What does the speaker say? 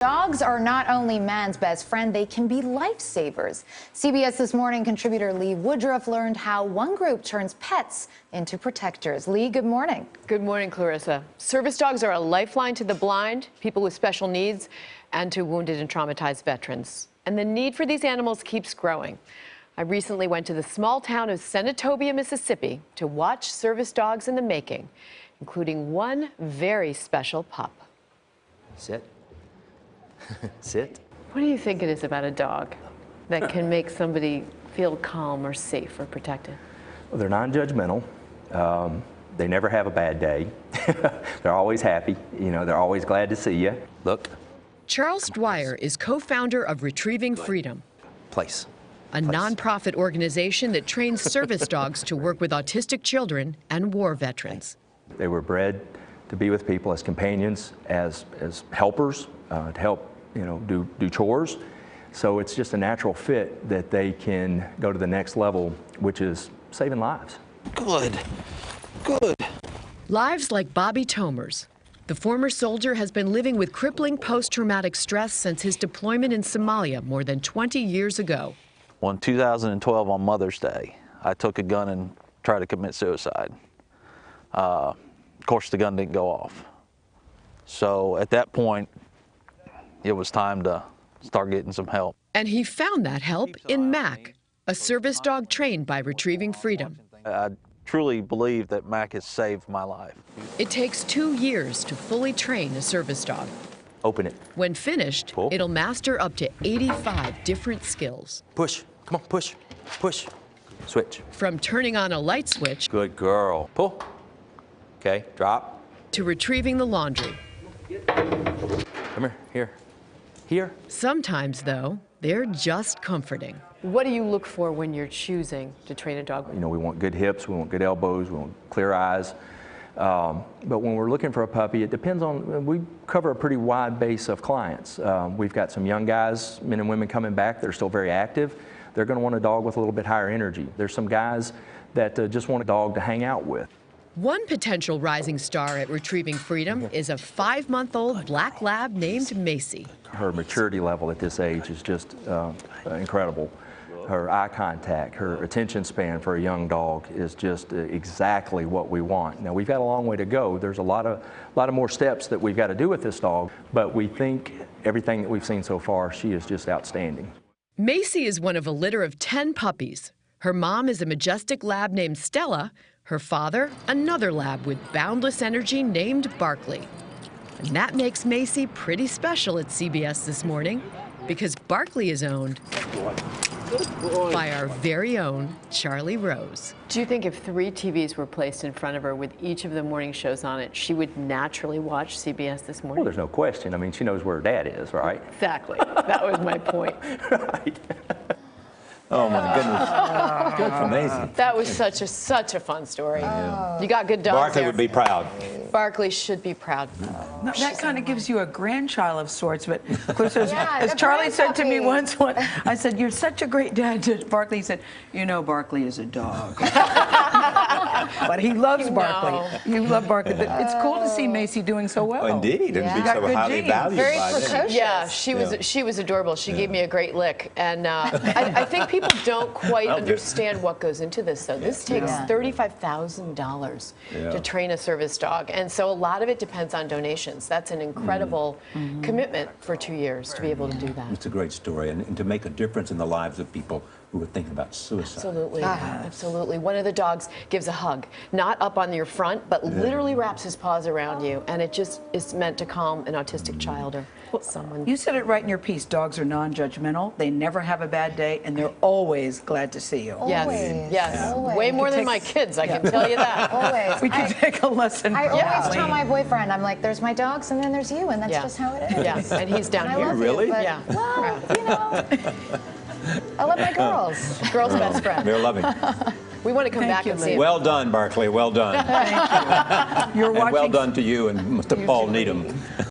Dogs are not only man's best friend, they can be lifesavers. CBS This Morning contributor Lee Woodruff learned how one group turns pets into protectors. Lee, good morning. Good morning, Clarissa. Service dogs are a lifeline to the blind, people with special needs, and to wounded and traumatized veterans. And the need for these animals keeps growing. I recently went to the small town of Senatobia, Mississippi, to watch service dogs in the making, including one very special pup. Sit. Sit. What do you think it is about a dog that can make somebody feel calm or safe or protected? Well, they're non-judgmental. They never have a bad day. They're always happy. You know, they're always glad to see you. Look. Charles Dwyer is co-founder of Retrieving Freedom, Place. a nonprofit organization that trains service dogs to work with autistic children and war veterans. They were bred to be with people as companions, as helpers, to help, you know, do chores. So it's just a natural fit that they can go to the next level, which is saving lives. Good. Good. Lives like Bobby Tomer's. The former soldier has been living with crippling post-traumatic stress since his deployment in Somalia more than 20 years ago. Well, in 2012 on Mother's Day, I took a gun and tried to commit suicide. Of course, the gun didn't go off. So at that point, it was time to start getting some help. And he found that help in Mac, a service dog trained by Retrieving Freedom. I truly believe that Mac has saved my life. It takes 2 years to fully train a service dog. Open it. When finished, Pull. it'll master up to 85 different skills. Push. Come on, push. Push. Switch. From turning on a light switch Good girl. Pull. Okay, drop. to retrieving the laundry. Come here. Here. Here. Sometimes, though, they're just comforting. What do you look for when you're choosing to train a dog? You know, we want good hips, we want good elbows, we want clear eyes. But when we're looking for a puppy, it depends on, we cover a pretty wide base of clients. We've got some young guys, men and women coming back that are still very active. They're going to want a dog with a little bit higher energy. There's some guys that just want a dog to hang out with. One potential rising star at Retrieving Freedom is a 5-month-old black lab named Macy. Her maturity level at this age is just incredible. Her eye contact, her attention span for a young dog is just exactly what we want. Now, we've got a long way to go. There's a lot of more steps that we've got to do with this dog, but we think everything that we've seen so far, she is just outstanding. Macy is one of a litter of 10 puppies. Her mom is a majestic lab named Stella. Her father, another lab with boundless energy named Barkley. And that makes Macy pretty special at CBS This Morning, because Barkley is owned by our very own Charlie Rose. Do you think if 3 TVs were placed in front of her with each of the morning shows on it, she would naturally watch CBS This Morning? Well, there's no question. I mean, she knows where her dad is, right? Exactly. That was my point. Right. Oh my goodness. Good for Macy. That was such a fun story. You got good dogs Barkley there. would be proud. Barkley should be proud. No, that kind of gives you a grandchild of sorts, but of course, as the Charlie said to me grandpuppy. once, I said, "You're such a great dad." To Barkley, he said, "You know, Barkley is a dog." But he loves Barkley. You love Barkley. But it's cool to see Macy doing so well. Indeed, and be Got so good highly genes. valued Very by them. precocious. Yeah, she was adorable. She gave me a great lick, and I think people don't quite understand what goes into this. Though this takes $35,000 to train a service dog, and so a lot of it depends on donations. That's an incredible commitment for 2 years to be able to do that. It's a great story, and to make a difference in the lives of people who are thinking about suicide. Absolutely, absolutely. One of the dogs gives a hug, not up on your front, but literally wraps his paws around you, and it just is meant to calm an autistic child or someone. You said it right in your piece. Dogs are non-judgmental. They never have a bad day, and they're always glad to see you. Yes, Always. yes. Always. Way more than take- my kids, I can tell you that. Always. We can take a lesson. I from always Lee. tell my boyfriend, I'm like, there's my dogs and then there's you, and that's Yeah. just how it is. Yeah, and he's down And I here. love Really? You, but, Yeah. well, you know, I love my girls. Girl's best friend. They're loving. We want to come Thank back you, and Lee. see him. Well done, Barkley. Well done. You're And watching. well done to you and Mr. Paul Needham.